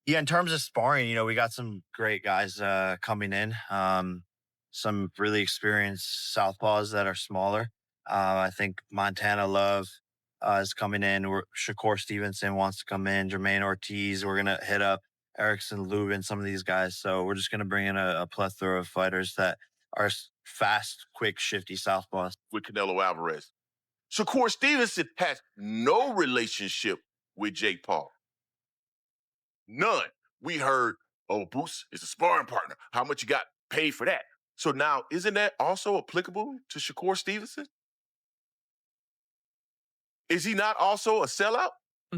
Yeah, in terms of sparring, we got some great guys coming in. Some really experienced southpaws that are smaller. I think Montana Love is coming in. Shakur Stevenson wants to come in. Jermaine Ortiz. We're gonna hit up Erickson Lubin, some of these guys. So we're just gonna bring in a plethora of fighters that are fast, quick, shifty southpaws. With Canelo Alvarez. Shakur Stevenson has no relationship with Jake Paul. None. We heard, oh, Boots is a sparring partner. How much you got paid for that? So now, isn't that also applicable to Shakur Stevenson? Is he not also a sellout?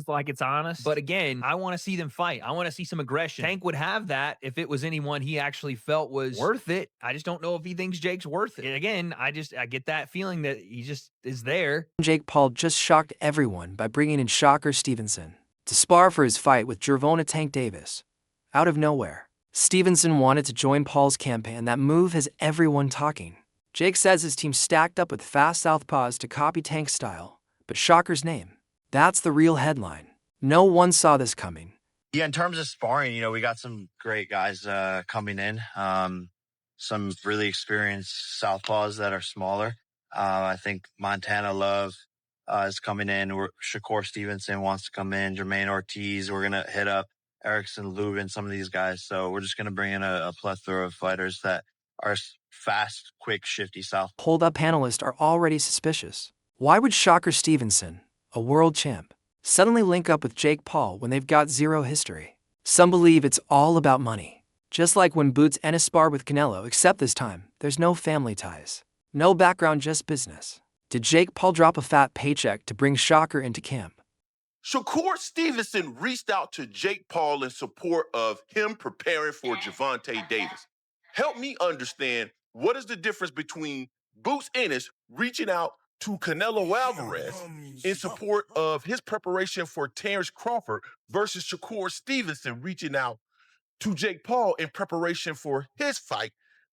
Like it's honest. But again, I want to see them fight. I want to see some aggression. Tank would have that if it was anyone he actually felt was worth it. I just don't know if he thinks Jake's worth it. Again, I get that feeling that he just is there. Jake Paul just shocked everyone by bringing in Shakur Stevenson to spar for his fight with Gervonta Tank Davis. Out of nowhere, Stevenson wanted to join Paul's campaign. That move has everyone talking. Jake says his team stacked up with fast southpaws to copy Tank's style, but Shakur's name, that's the real headline. No one saw this coming. Yeah, in terms of sparring, we got some great guys coming in. Some really experienced southpaws that are smaller. I think Montana Love is coming in. Shakur Stevenson wants to come in. Jermaine Ortiz. We're gonna hit up Erickson Lubin, some of these guys. So we're just gonna bring in a plethora of fighters that are fast, quick, shifty south. Hold-up analysts are already suspicious. Why would Shakur Stevenson, a world champ, suddenly link up with Jake Paul when they've got zero history? Some believe it's all about money. Just like when Boots and a spar with Canelo, except this time, there's no family ties. No background, just business. Did Jake Paul drop a fat paycheck to bring Shakur into camp? Shakur Stevenson reached out to Jake Paul in support of him preparing for Gervonta Davis. Help me understand, what is the difference between Boots Ennis reaching out to Canelo Alvarez in support of his preparation for Terrence Crawford versus Shakur Stevenson reaching out to Jake Paul in preparation for his fight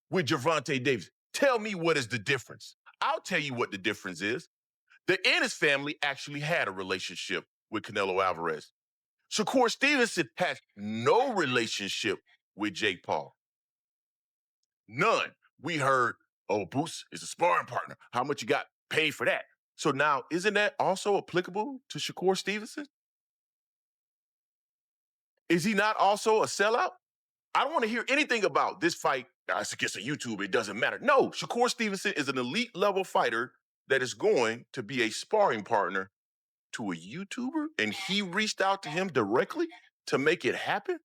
with Gervonta Davis? Tell me, what is the difference? I'll tell you what the difference is. The Ennis family actually had a relationship with Canelo Alvarez. Shakur Stevenson has no relationship with Jake Paul. None. We heard, oh, Boots is a sparring partner. How much you got paid for that? So now, isn't that also applicable to Shakur Stevenson? Is he not also a sellout? I don't want to hear anything about this fight. It's against a YouTuber. It doesn't matter. No, Shakur Stevenson is an elite level fighter that is going to be a sparring partner to a YouTuber, and he reached out to him directly to make it happen?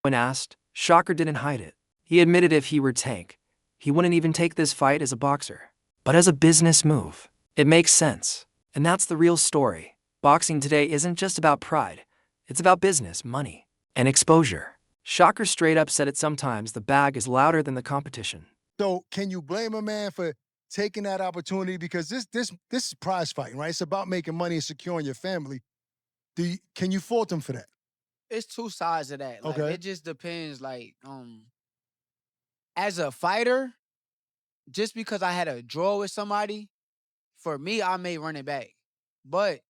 When asked, Shakur didn't hide it. He admitted if he were Tank, he wouldn't even take this fight as a boxer, but as a business move. It makes sense. And that's the real story. Boxing today isn't just about pride. It's about business, money, and exposure. Shakur straight up said it sometimes the bag is louder than the competition. So can you blame a man for taking that opportunity? Because this is prize fighting, right? It's about making money and securing your family. Can you fault him for that? It's two sides of that. Like, Okay. it just depends. Like, as a fighter, just because I had a draw with somebody, for me, I may run it back. But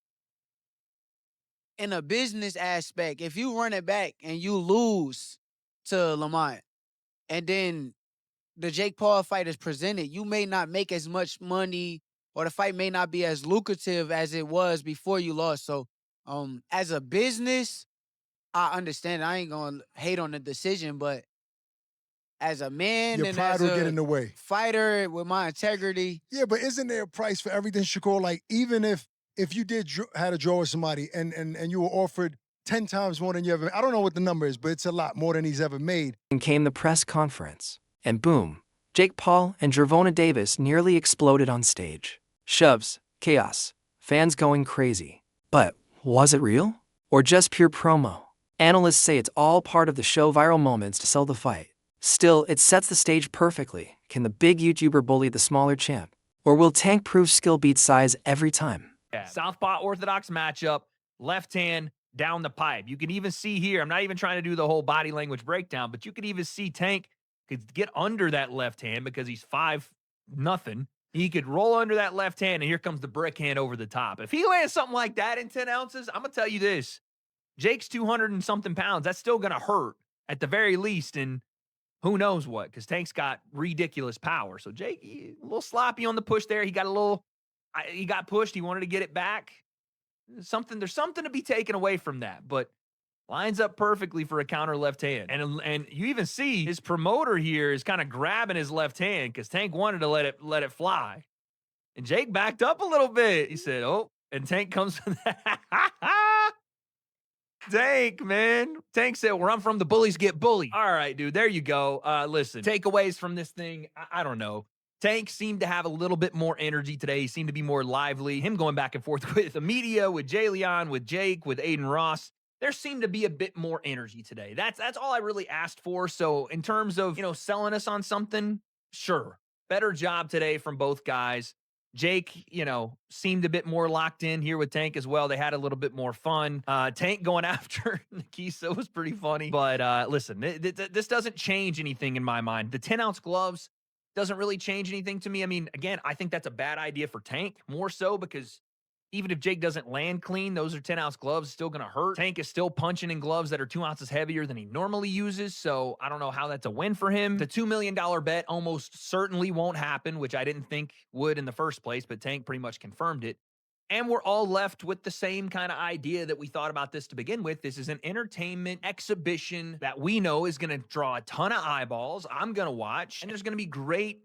in a business aspect, if you run it back and you lose to Lamont, and then the Jake Paul fight is presented, you may not make as much money, or the fight may not be as lucrative as it was before you lost. So, as a business, I understand. I ain't gonna hate on the decision, but as a man Your and pride as will get a in the way. fighter with my integrity, Yeah, but isn't there a price for everything, Shakur? Like, even if you had a draw with somebody and you were offered 10 times more than you ever, I don't know what the number is, but it's a lot more than he's ever made. And came the press conference. And boom, Jake Paul and Gervonta Davis nearly exploded on stage. Shoves, chaos, fans going crazy. But was it real? Or just pure promo? Analysts say it's all part of the show, viral moments to sell the fight. Still, it sets the stage perfectly. Can the big YouTuber bully the smaller champ? Or will Tank prove skill beats size every time? Yeah. Southpaw orthodox matchup, left hand down the pipe. You can even see here, I'm not even trying to do the whole body language breakdown, but you could even see Tank could get under that left hand because he's 5-0. He could roll under that left hand, and here comes the brick hand over the top. If he lands something like that in 10 ounces, I'm going to tell you this. Jake's 200 and something pounds. That's still going to hurt at the very least. And who knows what, because Tank's got ridiculous power. So Jake, a little sloppy on the push there. He got pushed. He wanted to get it back. There's something to be taken away from that, but lines up perfectly for a counter left hand. And you even see his promoter here is kind of grabbing his left hand because Tank wanted to let it fly. And Jake backed up a little bit. He said, oh, and Tank comes with that. Tank, man. Tank said, where I'm from, the bullies get bullied. All right, dude, there you go. Listen, takeaways from this thing, I don't know. Tank seemed to have a little bit more energy today. He seemed to be more lively. Him going back and forth with the media, with Jay Leon, with Jake, with Aiden Ross. There seemed to be a bit more energy today. That's all I really asked for. So in terms of, selling us on something, sure. Better job today from both guys. Jake, seemed a bit more locked in here with Tank as well. They had a little bit more fun. Tank going after Nikisa was pretty funny. But listen, this doesn't change anything in my mind. The 10-ounce gloves doesn't really change anything to me. I mean, again, I think that's a bad idea for Tank, more so because even if Jake doesn't land clean, those are 10-ounce gloves, still going to hurt. Tank is still punching in gloves that are 2 ounces heavier than he normally uses, so I don't know how that's a win for him. The $2 million bet almost certainly won't happen, which I didn't think would in the first place, but Tank pretty much confirmed it. And we're all left with the same kind of idea that we thought about this to begin with. This is an entertainment exhibition that we know is going to draw a ton of eyeballs. I'm going to watch, and there's going to be great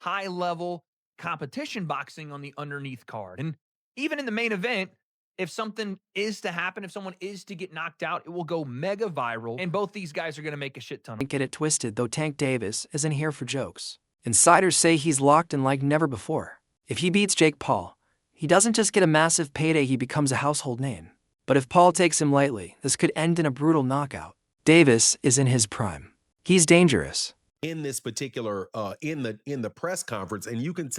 high-level competition boxing on the underneath card. And even in the main event, if something is to happen, if someone is to get knocked out, it will go mega viral, and both these guys are going to make a shit ton. Don't get it twisted, though. Tank Davis isn't here for jokes. Insiders say he's locked in like never before. If he beats Jake Paul, he doesn't just get a massive payday, he becomes a household name. But if Paul takes him lightly, this could end in a brutal knockout. Davis is in his prime. He's dangerous. In this particular in the press conference, and you can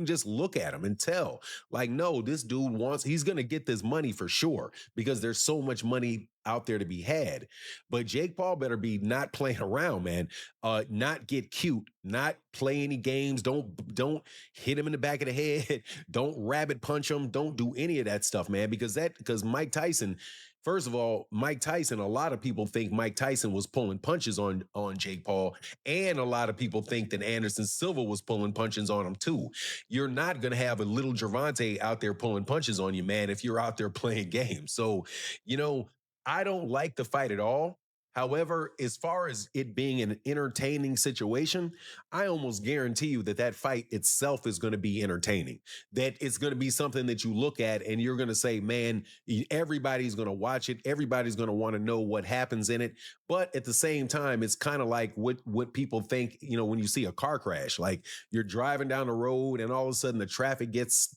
just look at him and tell, like, no, this dude he's gonna get this money for sure, because there's so much money out there to be had. But Jake Paul better be not playing around, man. Not get cute, not play any games. Don't hit him in the back of the head. Don't rabbit punch him. Don't do any of that stuff, man, because Mike Tyson. First of all, Mike Tyson, a lot of people think Mike Tyson was pulling punches on Jake Paul, and a lot of people think that Anderson Silva was pulling punches on him too. You're not going to have a little Gervonta out there pulling punches on you, man, if you're out there playing games. So, I don't like the fight at all. However, as far as it being an entertaining situation, I almost guarantee you that fight itself is going to be entertaining. That it's going to be something that you look at and you're going to say, man, everybody's going to watch it. Everybody's going to want to know what happens in it. But at the same time, it's kind of like what people think, when you see a car crash. Like, you're driving down the road and all of a sudden the traffic gets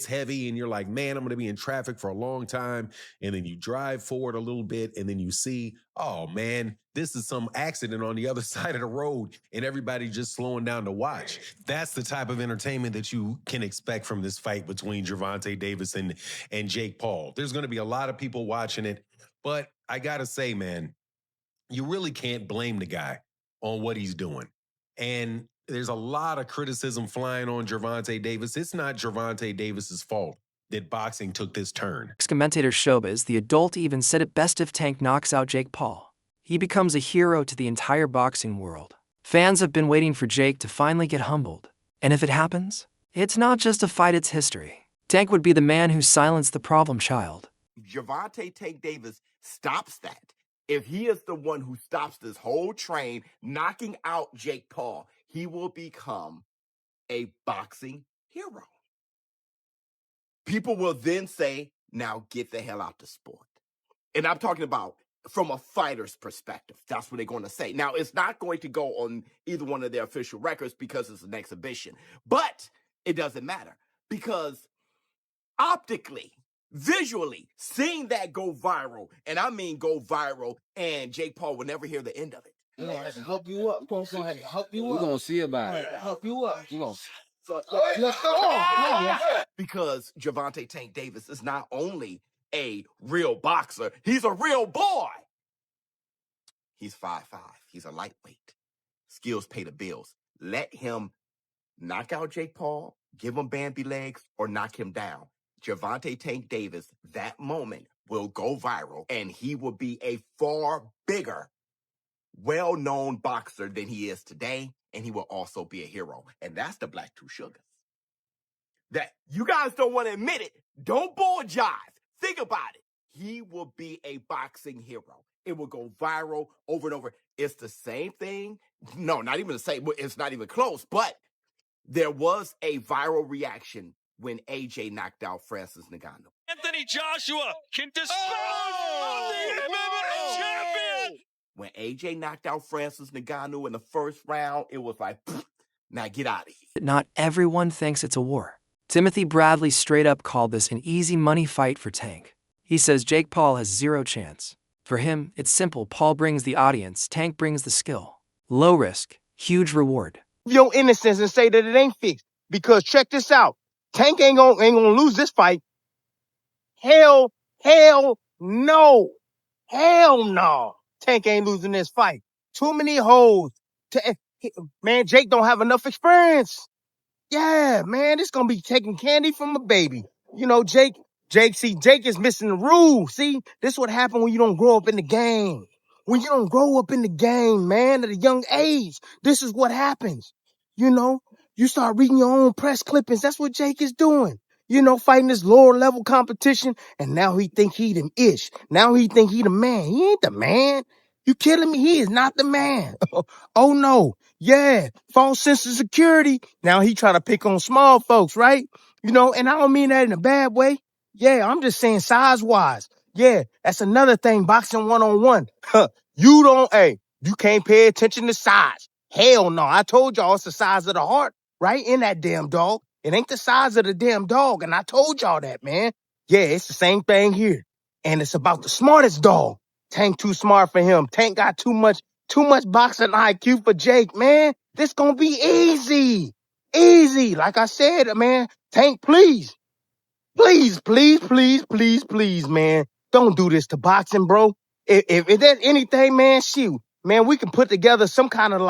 heavy and you're like, man, I'm going to be in traffic for a long time. And then you drive forward a little bit and then you see, oh man, this is some accident on the other side of the road and everybody just slowing down to watch. That's the type of entertainment that you can expect from this fight between Gervonta Davis and Jake Paul. There's going to be a lot of people watching it, but I got to say, man, you really can't blame the guy on what he's doing. And there's a lot of criticism flying on Gervonta Davis. It's not Gervonta Davis's fault that boxing took this turn. Commentator Showbiz, the adult, even said it best: if Tank knocks out Jake Paul, he becomes a hero to the entire boxing world. Fans have been waiting for Jake to finally get humbled. And if it happens, it's not just a fight, it's history. Tank would be the man who silenced the problem child. Gervonta Tank Davis stops that. If he is the one who stops this whole train, knocking out Jake Paul, he will become a boxing hero. People will then say, now get the hell out the sport. And I'm talking about from a fighter's perspective. That's what they're going to say. Now, it's not going to go on either one of their official records because it's an exhibition. But it doesn't matter, because optically, visually, seeing that go viral, and I mean go viral, and Jake Paul will never hear the end of it. We're going to have to help you up. We're going to help you up. We're going to see about it. Help you up. We're going to... Because Gervonta Tank Davis is not only a real boxer, he's a real boy. He's 5'5". He's a lightweight. Skills pay the bills. Let him knock out Jake Paul, give him Bambi legs, or knock him down. Gervonta Tank Davis, that moment, will go viral, and he will be a far bigger, well-known boxer than he is today, and he will also be a hero. And that's the Black Two Sugars. That you guys don't want to admit it. Don't bull jive. Think about it. He will be a boxing hero. It will go viral over and over. It's the same thing. No, not even the same. It's not even close. But there was a viral reaction when AJ knocked out Francis Ngannou. Anthony Joshua can dispose of the MMA champion. When AJ knocked out Francis Ngannou in the first round, it was like, now get out of here. Not everyone thinks it's a war. Timothy Bradley straight up called this an easy money fight for Tank. He says Jake Paul has zero chance. For him, it's simple. Paul brings the audience, Tank brings the skill. Low risk, huge reward. Your innocence and say that it ain't fixed. Because check this out. Tank ain't gonna lose this fight. Hell no. Hell no. Tank ain't losing this fight. Too many hoes. Man, Jake don't have enough experience. Yeah, man, it's gonna be taking candy from a baby. You know, Jake is missing the rules. See, this is what happened when you don't grow up in the game. When you don't grow up in the game, man, at a young age, this is what happens. You know, you start reading your own press clippings. That's what Jake is doing. You know, fighting this lower level competition, and now he think he the ish. Now he think he the man. He ain't the man. You kidding me? He is not the man. Oh no. Yeah. False sense of security. Now he try to pick on small folks, right? You know, and I don't mean that in a bad way. Yeah, I'm just saying size-wise. Yeah, that's another thing, boxing one-on-one. You can't pay attention to size. Hell no. I told y'all it's the size of the heart, right? In that damn dog. It ain't the size of the damn dog, and I told y'all that, man. Yeah, it's the same thing here. And it's about the smartest dog. Tank too smart for him. Tank got too much boxing IQ for Jake, man. This gonna be easy. Easy. Like I said, man, Tank, please, man. Don't do this to boxing, bro. If there's anything, man, shoot. Man, we can put together some kind of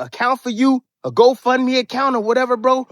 account for you, a GoFundMe account or whatever, bro.